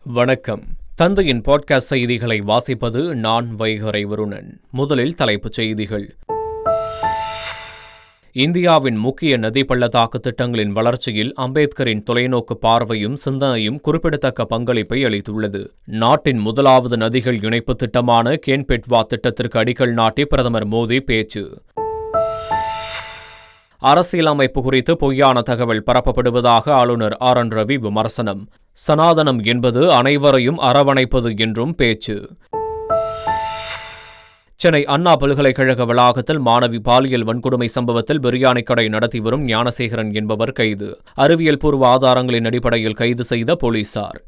வணக்கம். தந்தையின் பாட்காஸ்ட் செய்திகளை வாசிப்பது நான் வைகரை வருணன். முதலில் தலைப்புச் செய்திகள். இந்தியாவின் முக்கிய நதி பள்ளத்தாக்கு திட்டங்களின் வளர்ச்சியில் அம்பேத்கரின் தொலைநோக்கு பார்வையும் சிந்தனையும் குறிப்பிடத்தக்க பங்களிப்பை அளித்துள்ளது. நாட்டின் முதலாவது நதிகள் இணைப்பு திட்டமான கேன் பெட்வா திட்டத்திற்கு அடிக்கல் நாட்டி பிரதமர் மோடி பேச்சு. அரசியலமைப்பு குறித்து பொய்யான தகவல் பரப்பப்படுவதாக ஆளுநர் ஆர்.என். ரவி விமர்சனம். சனாதனம் என்பது அனைவரையும் அரவணைப்பது என்றும் பேச்சு. சென்னை அண்ணா பல்கலைக்கழக வளாகத்தில் மாணவி பாலியல் வன்கொடுமை சம்பவத்தில் பிரியாணி கடை நடத்தி வரும் ஞானசேகரன் என்பவர் கைது. அறிவியல் பூர்வ ஆதாரங்களின் அடிப்படையில் கைது செய்த போலீசார்.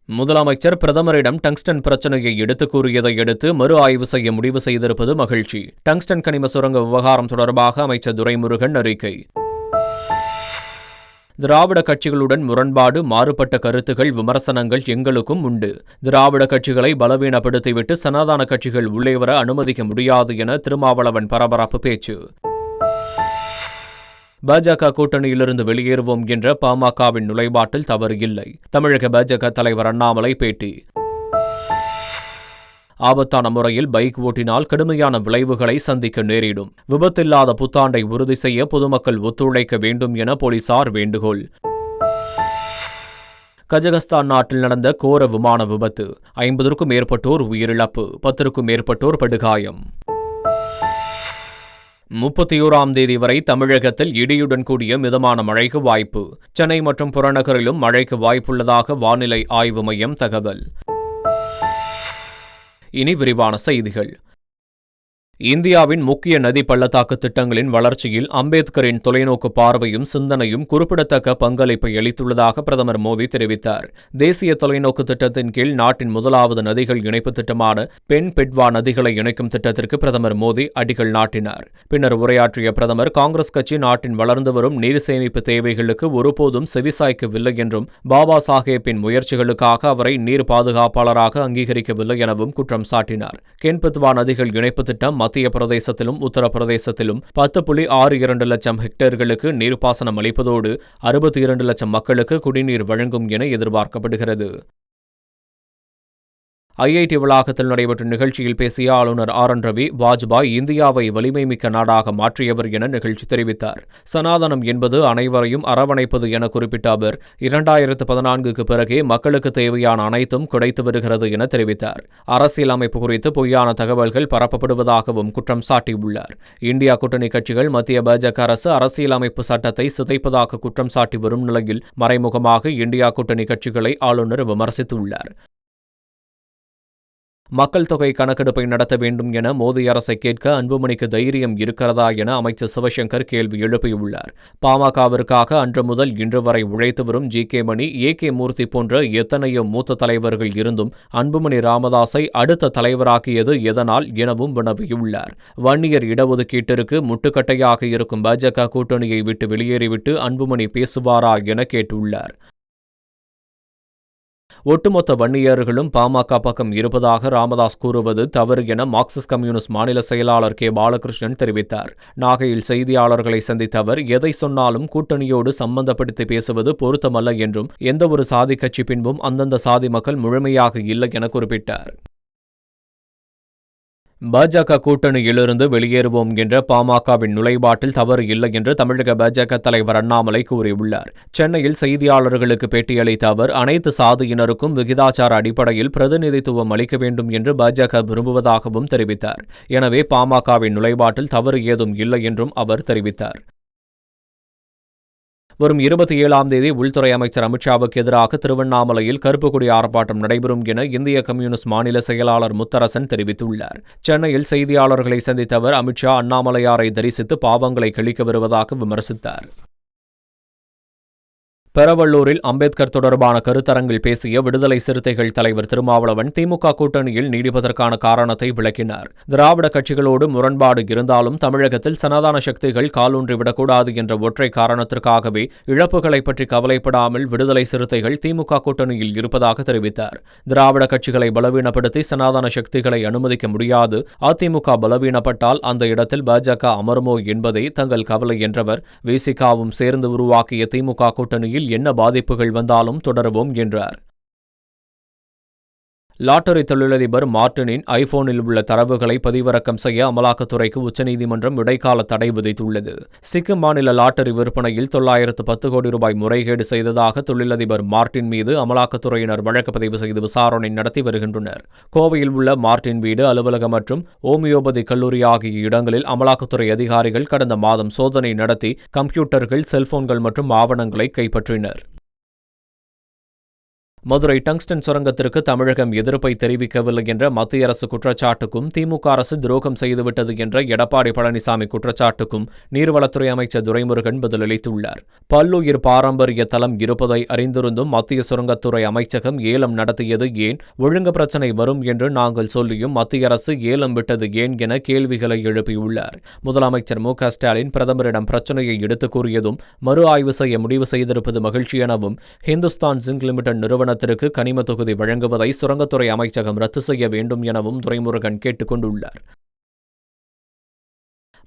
முதலமைச்சர் பிரதமரிடம் டங்ஸ்டன் பிரச்சனையை எடுத்துக் கூறியதை அடுத்து மறு ஆய்வு செய்ய முடிவு செய்திருப்பது மகிழ்ச்சி. டங்ஸ்டன் கனிம சுரங்க விவகாரம் தொடர்பாக அமைச்சர் துரைமுருகன் அறிக்கை. திராவிட கட்சிகளுடன் முரண்பாடு, மாறுபட்ட கருத்துகள், விமர்சனங்கள் எங்களுக்கும் உண்டு. திராவிட கட்சிகளை பலவீனப்படுத்திவிட்டு சனாதன கட்சிகள் உள்ளே வர அனுமதிக்க முடியாது என திருமாவளவன் பரபரப்பு பேச்சு. பாஜக கூட்டணியிலிருந்து வெளியேறுவோம் என்ற பாமகவின் நுழைவாட்டில் தவறு இல்லை. தமிழக பாஜக தலைவர் அண்ணாமலை பேட்டி. ஆபத்தான முறையில் பைக் ஓட்டினால் கடுமையான விளைவுகளை சந்திக்க நேரிடும். விபத்தில்லாத புத்தாண்டை உறுதி செய்ய பொதுமக்கள் ஒத்துழைக்க வேண்டும் என போலீசார் வேண்டுகோள். கஜகஸ்தான் நாட்டில் நடந்த கோர விமான விபத்து. 50க்கும் மேற்பட்டோர் உயிரிழப்பு, 10க்கும் மேற்பட்டோர் படுகாயம். 31ஆம் தேதி வரை தமிழகத்தில் இடியுடன் கூடிய மிதமான மழைக்கு வாய்ப்பு. சென்னை மற்றும் புறநகரிலும் மழைக்கு வாய்ப்புள்ளதாக வானிலை ஆய்வு மையம் தகவல். இனி விரிவான செய்திகள். இந்தியாவின் முக்கிய நதி பள்ளத்தாக்கு திட்டங்களின் வளர்ச்சியில் அம்பேத்கரின் தொலைநோக்கு பார்வையும் சிந்தனையும் குறிப்பிடத்தக்க பங்களிப்பை அளித்துள்ளதாக பிரதமர் மோடி தெரிவித்தார். தேசிய தொலைநோக்கு திட்டத்தின் கீழ் நாட்டின் முதலாவது நதிகள் இணைப்பு திட்டமான பென் பெட்வா நதிகளை இணைக்கும் திட்டத்திற்கு பிரதமர் மோடி அடிக்கல் நாட்டினார். பின்னர் உரையாற்றிய பிரதமர், காங்கிரஸ் கட்சி நாட்டின் வளர்ந்து வரும் நீர் சேமிப்பு தேவைகளுக்கு ஒருபோதும் செவிசாய்க்கவில்லை என்றும், பாபா சாஹேப்பின் முயற்சிகளுக்காக அவரை நீர் பாதுகாப்பாளராக அங்கீகரிக்கவில்லை எனவும் குற்றம் சாட்டினார். கென் பெட்வா நதிகள் இணைப்பு திட்டம் மத்திய பிரதேசத்திலும் உத்தரப்பிரதேசத்திலும் 10.62 லட்சம் ஹெக்டேர்களுக்கு நீர்ப்பாசனம் அளிப்பதோடு 62 லட்சம் மக்களுக்கு குடிநீர் வழங்கும் என எதிர்பார்க்கப்படுகிறது. ஐஐடி வளாகத்தில் நடைபெற்ற நிகழ்ச்சியில் பேசிய ஆளுநர் ஆர்.என். ரவி, வாஜ்பாய் இந்தியாவை வலிமை மிக்க நாடாக மாற்றியவர் என நிகழ்ச்சி தெரிவித்தார். சனாதனம் என்பது அனைவரையும் அரவணைப்பது என குறிப்பிட்ட அவர், 2014க்கு பிறகே மக்களுக்கு தேவையான அனைத்தும் கிடைத்து வருகிறது என தெரிவித்தார். அரசியலமைப்பு குறித்து பொய்யான தகவல்கள் பரப்பப்படுவதாகவும் குற்றம் சாட்டியுள்ளார். இந்தியா கூட்டணி கட்சிகள் மத்திய பாஜக அரசு அரசியலமைப்பு சட்டத்தை சிதைப்பதாக குற்றம் சாட்டி வரும் நிலையில் மறைமுகமாக இந்தியா கூட்டணி கட்சிகளை ஆளுநர் விமர்சித்துள்ளார். மக்கள் தொகை கணக்கெடுப்பை நடத்த வேண்டும் என மோடி அரசை கேட்க அன்புமணிக்கு தைரியம் இருக்கிறதா என அமைச்சர் சிவசங்கர் கேள்வி எழுப்பியுள்ளார். பாமகவிற்காக அன்று முதல் இன்று வரை உழைத்து வரும் ஜி.கே. மணி, ஏ.கே. மூர்த்தி போன்ற எத்தனையோ மூத்த தலைவர்கள் இருந்தும் அன்புமணி ராமதாஸை அடுத்த தலைவராக்கியது எதனால் எனவும் வினவியுள்ளார். வன்னியர் இடஒதுக்கீட்டிற்கு முட்டுக்கட்டையாக இருக்கும் பாஜக கூட்டணியை விட்டு வெளியேறிவிட்டு அன்புமணி பேசுவாரா என கேட்டுள்ளார். ஒட்டுமொத்த வன்னியர்களும் பாமக பக்கம் இருப்பதாக ராமதாஸ் கூறுவது தவறு என மார்க்சிஸ்ட் கம்யூனிஸ்ட் மாநில செயலாளர் கே. பாலகிருஷ்ணன் தெரிவித்தார். நாகையில் செய்தியாளர்களை சந்தித்த அவர், எதை சொன்னாலும் கூட்டணியோடு சம்பந்தப்படுத்தி பேசுவது பொருத்தமல்ல என்றும், எந்தவொரு சாதி கட்சி பின்பும் அந்தந்த சாதி மக்கள் முழுமையாக இல்லை என குறிப்பிட்டார். பாஜக கூட்டணியிலிருந்து வெளியேறுவோம் என்ற பாமகவின் நுழைவாட்டில் தவறு இல்லை என்று தமிழக பாஜக தலைவர் அண்ணாமலை கூறியுள்ளார். சென்னையில் செய்தியாளர்களுக்கு பேட்டியளித்த அவர், அனைத்து சாதியினருக்கும் விகிதாச்சார அடிப்படையில் பிரதிநிதித்துவம் அளிக்க வேண்டும் என்று பாஜக விரும்புவதாகவும் தெரிவித்தார். எனவே பாமகவின் நுழைவாட்டில் தவறு ஏதும் இல்லை என்றும் அவர் தெரிவித்தார். வரும் 27ஆம் தேதி உள்துறை அமைச்சர் அமித்ஷாவுக்கு எதிராக திருவண்ணாமலையில் கருப்பு கொடி ஆர்ப்பாட்டம் நடைபெறும் என இந்திய கம்யூனிஸ்ட் மாநில செயலாளர் முத்தரசன் தெரிவித்துள்ளார். சென்னையில் செய்தியாளர்களை சந்தித்த அவர், அமித்ஷா அண்ணாமலையாரை தரிசித்து பாவங்களை கழிக்க வருவதாக விமர்சித்தார். பெரவள்ளூரில் அம்பேத்கர் தொடர்பான கருத்தரங்கில் பேசிய விடுதலை சிறுத்தைகள் தலைவர் திருமாவளவன், திமுக கூட்டணியில் நீடிப்பதற்கான காரணத்தை விளக்கினார். திராவிட கட்சிகளோடு முரண்பாடு இருந்தாலும் தமிழகத்தில் சனாதன சக்திகள் காலூன்றிவிடக்கூடாது என்ற ஒற்றை காரணத்திற்காகவே இழப்புகளை பற்றி கவலைப்படாமல் விடுதலை சிறுத்தைகள் திமுக கூட்டணியில் இருப்பதாக தெரிவித்தார். திராவிட கட்சிகளை பலவீனப்படுத்தி சனாதன சக்திகளை அனுமதிக்க முடியாது. அதிமுக பலவீனப்பட்டால் அந்த இடத்தில் பாஜக அமருமோ என்பதே தங்கள் கவலை என்றவர், விசிகாவும் சேர்ந்து உருவாக்கிய திமுக கூட்டணியில் வகையில் என்ன பாதிப்புகள் வந்தாலும் தொடருவோம் என்றார். லாட்டரி தொழிலதிபர் மார்டினின் ஐபோனில் உள்ள தரவுகளை பதிவிறக்கம் செய்ய அமலாக்கத்துறைக்கு உச்சநீதிமன்றம் இடைக்கால தடை விதித்துள்ளது. சிக்கிம் மாநில லாட்டரி விற்பனையில் 910 கோடி ரூபாய் முறைகேடு செய்ததாக தொழிலதிபர் மார்டின் மீது அமலாக்கத்துறையினர் வழக்கு பதிவு செய்து விசாரணை நடத்தி வருகின்றனர். கோவையில் உள்ள மார்டின் வீடு, அலுவலகம் மற்றும் ஓமியோபதி கல்லூரி ஆகிய இடங்களில் அமலாக்கத்துறை அதிகாரிகள் கடந்த மாதம் சோதனை நடத்தி கம்ப்யூட்டர்கள், செல்போன்கள் மற்றும் ஆவணங்களை கைப்பற்றினர். மதுரை டங்ஸ்டன் சுரங்கத்திற்கு தமிழகம் எதிர்ப்பை தெரிவிக்கவில்லை என்ற மத்திய அரசு குற்றச்சாட்டுக்கும் திமுக அரசு துரோகம் செய்துவிட்டது என்ற எடப்பாடி பழனிசாமி குற்றச்சாட்டுக்கும் நீர்வளத்துறை அமைச்சர் துரைமுருகன் பதிலளித்துள்ளார். பல்லுயிர் பாரம்பரிய தலம் இருப்பதை அறிந்திருந்தும் மத்திய சுரங்கத்துறை அமைச்சகம் ஏலம் நடத்தியது ஏன்? ஒழுங்கு பிரச்சினை வரும் என்று நாங்கள் சொல்லியும் மத்திய அரசு ஏலம் விட்டது ஏன் என கேள்விகளை எழுப்பியுள்ளார். முதலமைச்சர் மு.க. ஸ்டாலின் பிரதமரிடம் பிரச்சினையை எடுத்துக் கூறியதும் மறு ஆய்வு செய்ய முடிவு செய்திருப்பது மகிழ்ச்சி எனவும், ஹிந்துஸ்தான் ஜிங்க் லிமிடெட் நிறுவனத்திற்கு கனிம தொகுதி வழங்குவதை சுரங்கத்துறை அமைச்சகம் ரத்து செய்ய வேண்டும் எனவும் துரைமுருகன் கேட்டுக் கொண்டுள்ளார்.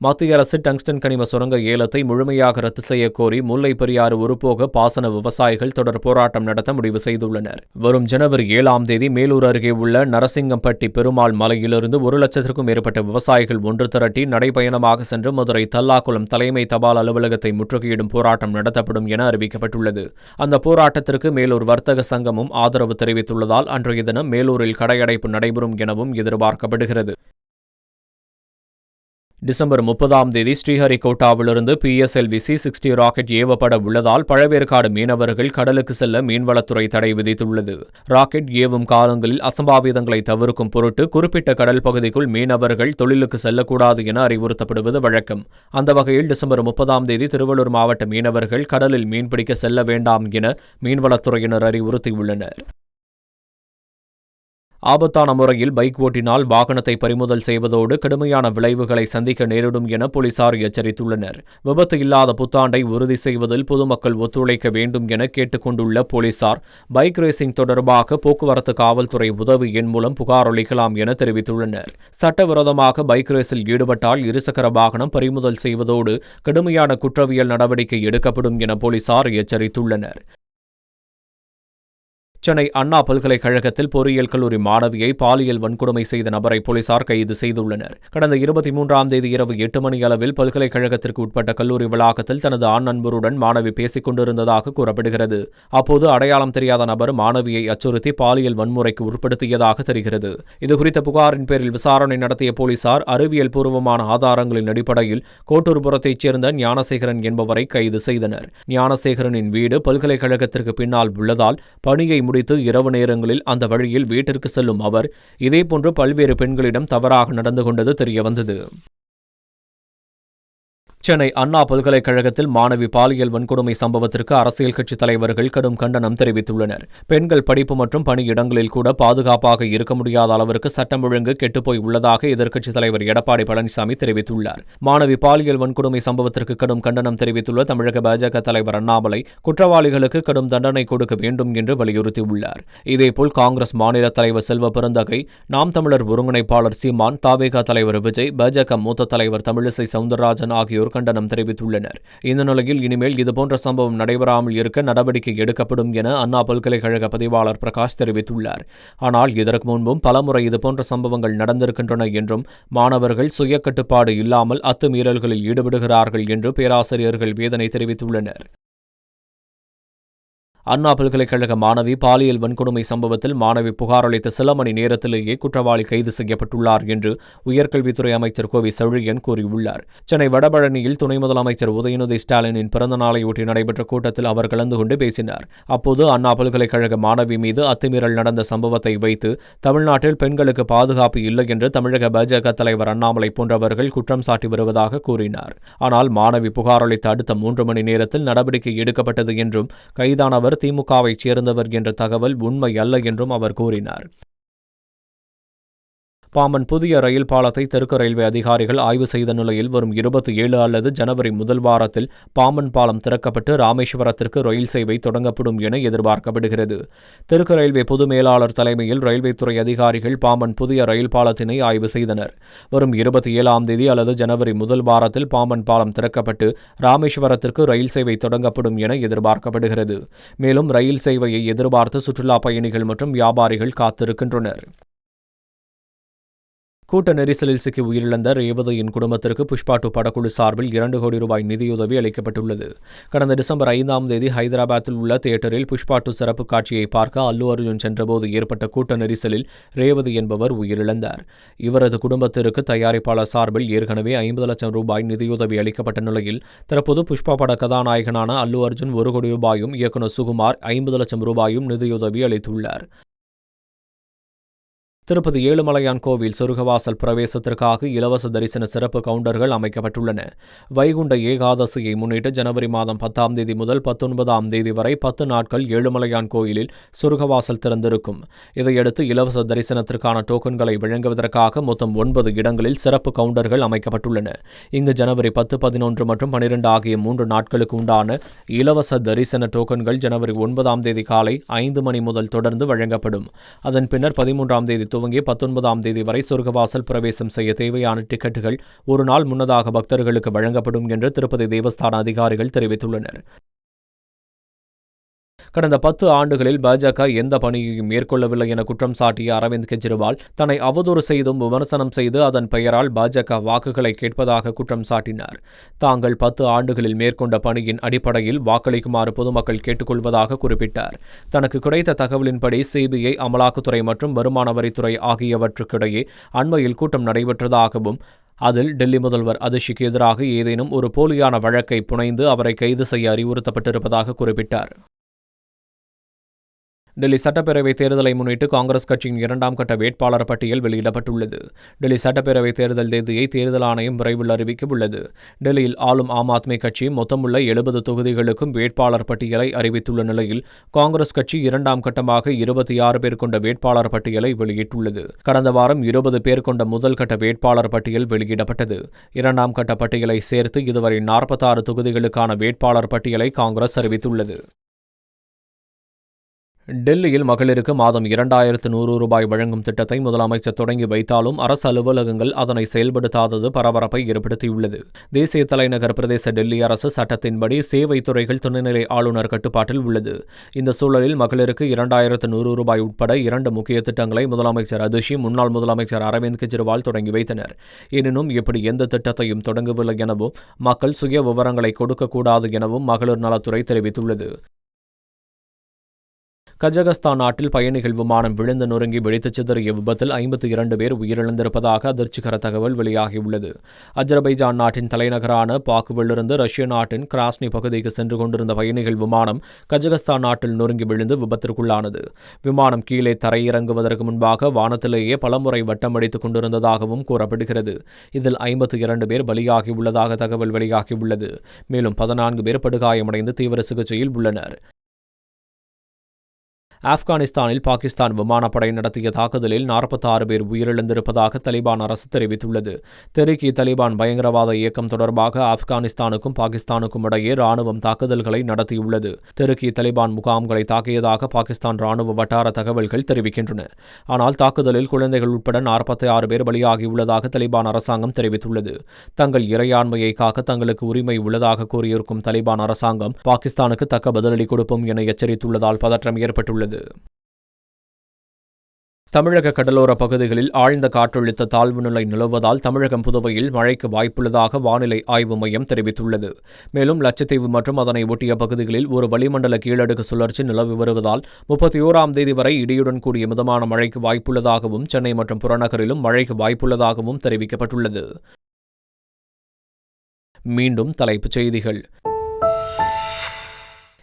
மத்திய அரசு டங்ஸ்டன் கனிம சுரங்க ஏலத்தை முழுமையாக ரத்து செய்ய கோரி முல்லை பெரியாறு ஒருபோக பாசன விவசாயிகள் தொடர் போராட்டம் நடத்த முடிவு செய்துள்ளனர். வரும் ஜனவரி 7ஆம் தேதி மேலூர் அருகே உள்ள நரசிங்கம்பட்டி பெருமாள் மலையிலிருந்து 1 லட்சத்திற்கும் மேற்பட்ட விவசாயிகள் ஒன்று திரட்டி நடைபயணமாக சென்று மதுரை தல்லாக்குளம் தலைமை தபால் அலுவலகத்தை முற்றுகையிடும் போராட்டம் நடத்தப்படும் என அறிவிக்கப்பட்டுள்ளது. அந்த போராட்டத்திற்கு மேலூர் வர்த்தக சங்கமும் ஆதரவு தெரிவித்துள்ளதால் அன்றைய தினம் மேலூரில் கடையடைப்பு நடைபெறும் எனவும் எதிர்பார்க்கப்படுகிறது. டிசம்பர் 30ஆம் தேதி ஸ்ரீஹரிகோட்டாவிலிருந்து PSLV C-60 ராக்கெட் ஏவப்பட உள்ளதால் பழவேற்காடு மீனவர்கள் கடலுக்கு செல்ல மீன்வளத்துறை தடை விதித்துள்ளது. ராக்கெட் ஏவும் காலங்களில் அசம்பாவிதங்களை தவிர்க்கும் பொருட்டு குறிப்பிட்ட கடல் பகுதிக்குள் மீனவர்கள் தொழிலுக்கு செல்லக்கூடாது என அறிவுறுத்தப்படுவது வழக்கம். அந்த வகையில் டிசம்பர் 30ஆம் தேதி திருவள்ளூர் மாவட்ட மீனவர்கள் கடலில் மீன்பிடிக்க செல்ல வேண்டாம் என மீன்வளத்துறையினர் அறிவுறுத்தியுள்ளனர். ஆபத்தான முறையில் பைக் ஓட்டினால் வாகனத்தை பறிமுதல் செய்வதோடு கடுமையான விளைவுகளை சந்திக்க நேரிடும் என போலீசார் எச்சரித்துள்ளனர். விபத்து இல்லாத புத்தாண்டை உறுதி செய்வதில் பொதுமக்கள் ஒத்துழைக்க வேண்டும் என கேட்டுக் கொண்டுள்ள போலீசார் பைக் ரேசிங் தொடர்பாக போக்குவரத்து காவல்துறை உதவி எண் மூலம் புகார் அளிக்கலாம் என தெரிவித்துள்ளனர். சட்டவிரோதமாக பைக் ரேஸில் ஈடுபட்டால் இருசக்கர வாகனம் பறிமுதல் செய்வதோடு கடுமையான குற்றவியல் நடவடிக்கை எடுக்கப்படும் என போலீசார் எச்சரித்துள்ளனர். சென்னை அண்ணா பல்கலைக்கழகத்தில் பொறியியல் கல்லூரி மாணவியை பாலியல் வன்கொடுமை செய்த நபரை போலீசார் கைது செய்துள்ளனர். கடந்த 23ஆம் தேதி இரவு 8 மணி அளவில் பல்கலைக்கழகத்திற்கு உட்பட்ட கல்லூரி வளாகத்தில் தனது ஆண் நண்பருடன் மாணவி பேசிக் கொண்டிருந்ததாக கூறப்படுகிறது. அப்போது அடையாளம் தெரியாத நபர் மாணவியை அச்சுறுத்தி பாலியல் வன்முறைக்கு உட்படுத்தியதாக தெரிகிறது. இதுகுறித்த புகாரின் பேரில் விசாரணை நடத்திய போலீசார் அறிவியல் பூர்வமான ஆதாரங்களின் அடிப்படையில் கோட்டூர்புரத்தைச் சேர்ந்த ஞானசேகரன் என்பவரை கைது செய்தனர். ஞானசேகரனின் வீடு பல்கலைக்கழகத்திற்கு பின்னால் உள்ளதால் பணியை முடித்து இரவு நேரங்களில் அந்த வழியில் வீட்டிற்கு செல்லும் அவர் இதேபோன்று பல்வேறு பெண்களிடம் தவறாக நடந்து கொண்டது தெரியவந்தது. சென்னை அண்ணா பல்கலைக்கழகத்தில் மாணவி பாலியல் வன்கொடுமை சம்பவத்திற்கு அரசியல் கட்சித் தலைவர்கள் கடும் கண்டனம் தெரிவித்துள்ளனர். பெண்கள் படிப்பு மற்றும் பணியிடங்களில் கூட பாதுகாப்பாக இருக்க முடியாத அளவிற்கு சட்டம் ஒழுங்கு கெட்டுப்போய் உள்ளதாக எதிர்க்கட்சித் தலைவர் எடப்பாடி பழனிசாமி தெரிவித்துள்ளார். மாணவி பாலியல் வன்கொடுமை சம்பவத்திற்கு கடும் கண்டனம் தெரிவித்துள்ள தமிழக பாஜக தலைவர் அண்ணாமலை குற்றவாளிகளுக்கு கடும் தண்டனை கொடுக்க வேண்டும் என்று வலியுறுத்தியுள்ளார். இதேபோல் காங்கிரஸ் மாநில தலைவர் செல்வ பெருந்தகை, நாம் தமிழர் ஒருங்கிணைப்பாளர் சீமான், தாவேகா தலைவர் விஜய், பாஜக மூத்த தலைவர் தமிழிசை சவுந்தரராஜன் ஆகியோர் கண்டனம் தெரிவித்துள்ளனர். இந்த நிலையில் இனிமேல் இதுபோன்ற சம்பவம் நடைபெறாமல் இருக்க நடவடிக்கை எடுக்கப்படும் என அண்ணா பல்கலைக்கழக பதிவாளர் பிரகாஷ் தெரிவித்துள்ளார். ஆனால் இதற்கு முன்பும் பலமுறை இதுபோன்ற சம்பவங்கள் நடந்திருக்கின்றன என்றும் மாணவர்கள் சுய கட்டுப்பாடு இல்லாமல் அத்துமீறல்களில் ஈடுபடுகிறார்கள் என்று பேராசிரியர்கள் வேதனை தெரிவித்துள்ளனர். அண்ணா பல்கலைக்கழக மாணவி பாலியல் வன்கொடுமை சம்பவத்தில் மாணவி புகார் அளித்த சில மணி நேரத்திலேயே குற்றவாளி கைது செய்யப்பட்டுள்ளார் என்று உயர்கல்வித்துறை அமைச்சர் கோவி செழியன் கூறியுள்ளார். சென்னை வடபழனியில் துணை முதலமைச்சர் உதயநிதி ஸ்டாலினின் பிறந்த நாளையொட்டி நடைபெற்ற கூட்டத்தில் அவர் கலந்து கொண்டு பேசினார். அப்போது அண்ணா பல்கலைக்கழக மாணவி மீது அத்துமீறல் நடந்த சம்பவத்தை வைத்து தமிழ்நாட்டில் பெண்களுக்கு பாதுகாப்பு இல்லை என்று தமிழக பாஜக தலைவர் அண்ணாமலை போன்றவர்கள் குற்றம் சாட்டி வருவதாக கூறினார். ஆனால் மாணவி புகார் அளித்த அடுத்த 3 மணி நேரத்தில் நடவடிக்கை எடுக்கப்பட்டது என்றும் கைதானவர் திமுகவைச் சேர்ந்தவர் என்ற தகவல் உண்மை அல்ல என்றும் அவர் கூறினார். பாம்பன் புதிய ரயில் பாலத்தை தெற்கு ரயில்வே அதிகாரிகள் ஆய்வு செய்த நிலையில் வரும் 27 அல்லது ஜனவரி முதல் வாரத்தில் பாம்பன் பாலம் திறக்கப்பட்டு ராமேஸ்வரத்திற்கு ரயில் சேவை தொடங்கப்படும் என எதிர்பார்க்கப்படுகிறது. தெற்கு ரயில்வே பொது மேலாளர் தலைமையில் ரயில்வே துறை அதிகாரிகள் பாம்பன் புதிய ரயில் பாலத்தினை ஆய்வு செய்தனர். வரும் 27ஆம் தேதி அல்லது ஜனவரி முதல் வாரத்தில் பாம்பன் பாலம் திறக்கப்பட்டு ராமேஸ்வரத்திற்கு ரயில் சேவை தொடங்கப்படும் என எதிர்பார்க்கப்படுகிறது. மேலும் ரயில் சேவையை எதிர்பார்த்து சுற்றுலா பயணிகள் மற்றும் வியாபாரிகள் காத்திருக்கின்றனர். கூட்ட நெரிசலில் சிக்கி உயிரிழந்த ரேவதியின் குடும்பத்திற்கு புஷ்பா 2 படக்குழு சார்பில் 2 கோடி ரூபாய் நிதியுதவி அளிக்கப்பட்டுள்ளது. கடந்த டிசம்பர் 5ஆம் தேதி ஹைதராபாத்தில் உள்ள தியேட்டரில் புஷ்பா 2 சிறப்பு காட்சியை பார்க்க அல்லு அர்ஜுன் சென்றபோது ஏற்பட்ட கூட்ட நெரிசலில் ரேவதி என்பவர் உயிரிழந்தார். இவரது குடும்பத்திற்கு தயாரிப்பாளர் சார்பில் ஏற்கனவே 50 லட்சம் ரூபாய் நிதியுதவி அளிக்கப்பட்ட நிலையில் தற்போது புஷ்பா பட கதாநாயகனான அல்லு அர்ஜுன் 1 கோடி ரூபாயும் இயக்குநர் சுகுமார் 50 லட்சம் ரூபாயும் நிதியுதவி அளித்துள்ளார். திருப்பதி ஏழுமலையான் கோவில் சொர்க்கவாசல் பிரவேசத்திற்காக இலவச தரிசன சிறப்பு கவுண்டர்கள் அமைக்கப்பட்டுள்ளன. வைகுண்ட ஏகாதசியை முன்னிட்டு ஜனவரி மாதம் 10ஆம் தேதி முதல் 19ஆம் தேதி வரை 10 நாட்கள் ஏழுமலையான் கோயிலில் சொர்க்கவாசல் திறந்திருக்கும். இதையடுத்து இலவச தரிசனத்திற்கான டோக்கன்களை வழங்குவதற்காக மொத்தம் 9 இடங்களில் சிறப்பு கவுண்டர்கள் அமைக்கப்பட்டுள்ளன. இங்கு ஜனவரி 10, 11 மற்றும் 12 ஆகிய 3 நாட்களுக்கு உண்டான இலவச தரிசன டோக்கன்கள் ஜனவரி 9ஆம் தேதி காலை 5 மணி முதல் தொடர்ந்து வழங்கப்படும். அதன் பின்னர் 13ஆம் தேதி துவங்கி 19ஆம் தேதி வரை சொர்க்கவாசல் பிரவேசம் செய்ய தேவையான டிக்கெட்டுகள் ஒரு நாள் முன்னதாக பக்தர்களுக்கு வழங்கப்படும் என்று திருப்பதி தேவஸ்தான அதிகாரிகள் தெரிவித்துள்ளனர். கடந்த 10 ஆண்டுகளில் பாஜக எந்த பணியையும் மேற்கொள்ளவில்லை என குற்றம் சாட்டிய அரவிந்த் கெஜ்ரிவால் தன்னை அவதூறு செய்தும் விமர்சனம் செய்து அதன் பெயரால் பாஜக வாக்குகளை கேட்பதாக குற்றம் சாட்டினார். தாங்கள் 10 ஆண்டுகளில் மேற்கொண்ட பணியின் அடிப்படையில் வாக்களிக்குமாறு பொதுமக்கள் கேட்டுக்கொள்வதாக குறிப்பிட்டார். தனக்கு கிடைத்த தகவலின்படி சிபிஐ, அமலாக்கத்துறை மற்றும் வருமான வரித்துறை ஆகியவற்றுக்கிடையே அண்மையில் கூட்டம் நடைபெற்றதாகவும் அதில் டெல்லி முதல்வர் அதிஷிக்கு எதிராக ஏதேனும் ஒரு போலியான வழக்கை புனைந்து அவரை கைது செய்ய அறிவுறுத்தப்பட்டிருப்பதாக குறிப்பிட்டார். டெல்லி சட்டப்பேரவைத் தேர்தலை முன்னிட்டு காங்கிரஸ் கட்சியின் 2ஆம் கட்ட வேட்பாளர் பட்டியல் வெளியிடப்பட்டுள்ளது. டெல்லி சட்டப்பேரவைத் தேர்தல் தேதியை தேர்தல் ஆணையம் விரைவில் அறிவிக்க உள்ளது. டெல்லியில் ஆளும் ஆம் ஆத்மி கட்சி மொத்தமுள்ள 70 தொகுதிகளுக்கும் வேட்பாளர் பட்டியலை அறிவித்துள்ள நிலையில் காங்கிரஸ் கட்சி 2ஆம் கட்டமாக 26 பேர் கொண்ட வேட்பாளர் பட்டியலை வெளியிட்டுள்ளது. கடந்த வாரம் 20 பேர் கொண்ட முதல் கட்ட வேட்பாளர் பட்டியல் வெளியிடப்பட்டது. 2ஆம் கட்ட பட்டியலை சேர்த்து இதுவரை 46 தொகுதிகளுக்கான வேட்பாளர் பட்டியலை காங்கிரஸ் அறிவித்துள்ளது. டெல்லியில் மகளிருக்கு மாதம் 2100 ரூபாய் வழங்கும் திட்டத்தை முதலமைச்சர் தொடங்கி வைத்தாலும் அரசு அலுவலகங்கள் அதனை செயல்படுத்தாதது பரபரப்பை ஏற்படுத்தியுள்ளது. தேசிய தலைநகர் பிரதேச டெல்லி அரசு சட்டத்தின்படி சேவை துறைகள் துணைநிலை ஆளுநர் கட்டுப்பாட்டில் உள்ளது. இந்த சூழலில் மகளிருக்கு 2100 ரூபாய் உட்பட 2 முக்கிய திட்டங்களை முதலமைச்சர் அதிஷி, முன்னாள் முதலமைச்சர் அரவிந்த் கெஜ்ரிவால் தொடங்கி வைத்தனர். எனினும் இப்படி எந்த திட்டத்தையும் தொடங்கவில்லை எனவும் மக்கள் சுய விவரங்களை கொடுக்கக்கூடாது எனவும் மகளிர் நலத்துறை தெரிவித்துள்ளது. கஜகஸ்தான் நாட்டில் பயணிகள் விமானம் விழுந்து நொறுங்கி வெடித்துச் சிதறிய விபத்தில் 52 பேர் உயிரிழந்திருப்பதாக அதிர்ச்சிகர தகவல் வெளியாகியுள்ளது. அஜர்பைஜான் நாட்டின் தலைநகரான பாக்குவிலிருந்து ரஷ்ய நாட்டின் கிராஸ்னி பகுதிக்கு சென்று கொண்டிருந்த பயணிகள் விமானம் கஜகஸ்தான் நாட்டில் நொறுங்கி விழுந்து விபத்திற்குள்ளானது. விமானம் கீழே தரையிறங்குவதற்கு முன்பாக வானத்திலேயே பலமுறை வட்டமடித்துக் கொண்டிருந்ததாகவும் கூறப்படுகிறது. இதில் 52 பேர் பலியாகியுள்ளதாக தகவல் வெளியாகியுள்ளது. மேலும் 14 பேர் படுகாயமடைந்து தீவிர சிகிச்சையில் உள்ளனர். ஆப்கானிஸ்தானில் பாகிஸ்தான் விமானப்படை நடத்திய தாக்குதலில் 46 பேர் உயிரிழந்திருப்பதாக தலிபான் அரசு தெரிவித்துள்ளது. தெரிக்கி தலிபான் பயங்கரவாத இயக்கம் தொடர்பாக ஆப்கானிஸ்தானுக்கும் பாகிஸ்தானுக்கும் இடையே ராணுவம் தாக்குதல்களை நடத்தியுள்ளது. தெரிக்கி தலிபான் முகாம்களை தாக்கியதாக பாகிஸ்தான் ராணுவ வட்டார தகவல்கள் தெரிவிக்கின்றன. ஆனால் தாக்குதலில் குழந்தைகள் உட்பட 46 பேர் பலியாகியுள்ளதாக தலிபான் அரசாங்கம் தெரிவித்துள்ளது. தங்கள் இறையாண்மையை காக்க தங்களுக்கு உரிமை உள்ளதாக கூறியிருக்கும் தலிபான் அரசாங்கம் பாகிஸ்தானுக்கு தக்க பதிலடி கொடுப்போம் என எச்சரித்துள்ளதால் பதற்றம் ஏற்பட்டுள்ளது. தமிழக கடலோர பகுதிகளில் ஆழ்ந்த காற்றழுத்த தாழ்வு நிலை நிலவுவதால் தமிழகம், புதுவையில் மழைக்கு வாய்ப்புள்ளதாக வானிலை ஆய்வு மையம் தெரிவித்துள்ளது. மேலும் லட்சத்தீவு மற்றும் அதனை ஒட்டிய பகுதிகளில் ஒரு வளிமண்டல கீழடுக்கு சுழற்சி நிலவி வருவதால் 31ஆம் தேதி வரை இடியுடன் கூடிய மிதமான மழைக்கு வாய்ப்புள்ளதாகவும் சென்னை மற்றும் புறநகரிலும் மழைக்கு வாய்ப்புள்ளதாகவும் தெரிவிக்கப்பட்டுள்ளது. மீண்டும் தலைப்புச் செய்திகள்.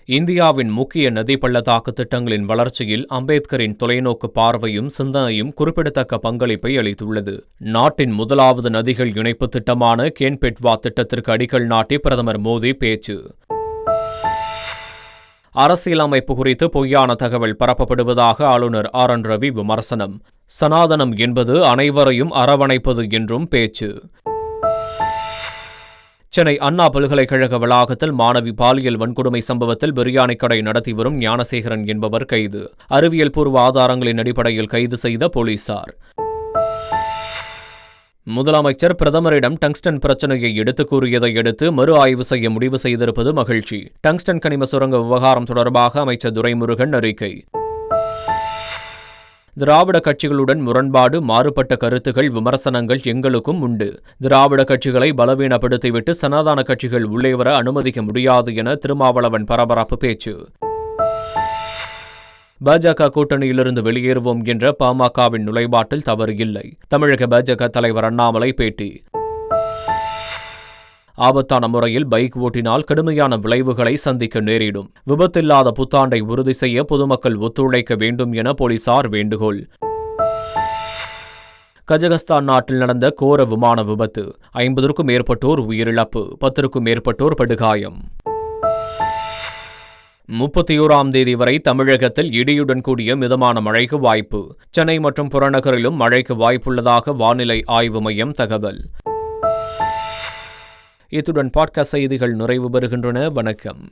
இந்தியாவின் முக்கிய நதி பள்ளத்தாக்கு திட்டங்களின் வளர்ச்சியில் அம்பேத்கரின் தொலைநோக்கு பார்வையும் சிந்தனையும் குறிப்பிடத்தக்க பங்களிப்பை அளித்துள்ளது. நாட்டின் முதலாவது நதிகள் இணைப்பு திட்டமான கேன்-பெட்வா திட்டத்திற்கு அடிக்கல் நாட்டி பிரதமர் மோடி பேச்சு. அரசியலமைப்பு குறித்து பொய்யான தகவல் பரப்பப்படுவதாக ஆளுநர் ஆர்.என். ரவி விமர்சனம். சனாதனம் என்பது அனைவரையும் அரவணைப்பது என்றும் பேச்சு. சென்னை அண்ணா பல்கலைக்கழக வளாகத்தில் மாணவி பாலியல் வன்கொடுமை சம்பவத்தில் பிரியாணி கடை நடத்தி வரும் ஞானசேகரன் என்பவர் கைது. அறிவியல் பூர்வ ஆதாரங்களின் அடிப்படையில் கைது செய்த போலீசார். முதலமைச்சர் பிரதமரிடம் டங்ஸ்டன் பிரச்சனையை எடுத்துக் கூறியதை அடுத்து மறு ஆய்வு செய்ய முடிவு செய்திருப்பது மகிழ்ச்சி. டங்ஸ்டன் கனிம சுரங்க விவகாரம் தொடர்பாக அமைச்சர் துரைமுருகன் அறிக்கை. திராவிட கட்சிகளுடன் முரண்பாடு, மாறுபட்ட கருத்துகள், விமர்சனங்கள் எங்களுக்கும் உண்டு. திராவிட கட்சிகளை பலவீனப்படுத்திவிட்டு சனாதன கட்சிகள் உள்ளே வர அனுமதிக்க முடியாது என திருமாவளவன் பரபரப்பு பேச்சு. பாஜக கூட்டணியிலிருந்து வெளியேறுவோம் என்ற பாமகவின் நுழைபாட்டில் தவறு இல்லை. தமிழக பாஜக தலைவர் அண்ணாமலை பேட்டி. ஆபத்தான முறையில் பைக் ஓட்டினால் கடுமையான விளைவுகளை சந்திக்க நேரிடும். விபத்தில்லாத புத்தாண்டை உறுதி செய்ய பொதுமக்கள் ஒத்துழைக்க வேண்டும் என போலீசார் வேண்டுகோள். கஜகஸ்தான் நாட்டில் நடந்த கோர விமான விபத்து. 50க்கும் மேற்பட்டோர் உயிரிழப்பு, 10க்கும் மேற்பட்டோர் படுகாயம். 31ஆம் தேதி வரை தமிழகத்தில் இடியுடன் கூடிய மிதமான மழைக்கு வாய்ப்பு. சென்னை மற்றும் புறநகரிலும் மழைக்கு வாய்ப்புள்ளதாக வானிலை ஆய்வு மையம் தகவல். இத்துடன் பாட்காஸ்ட் செய்திகள் நிறைவு பெறுகின்றன. வணக்கம்.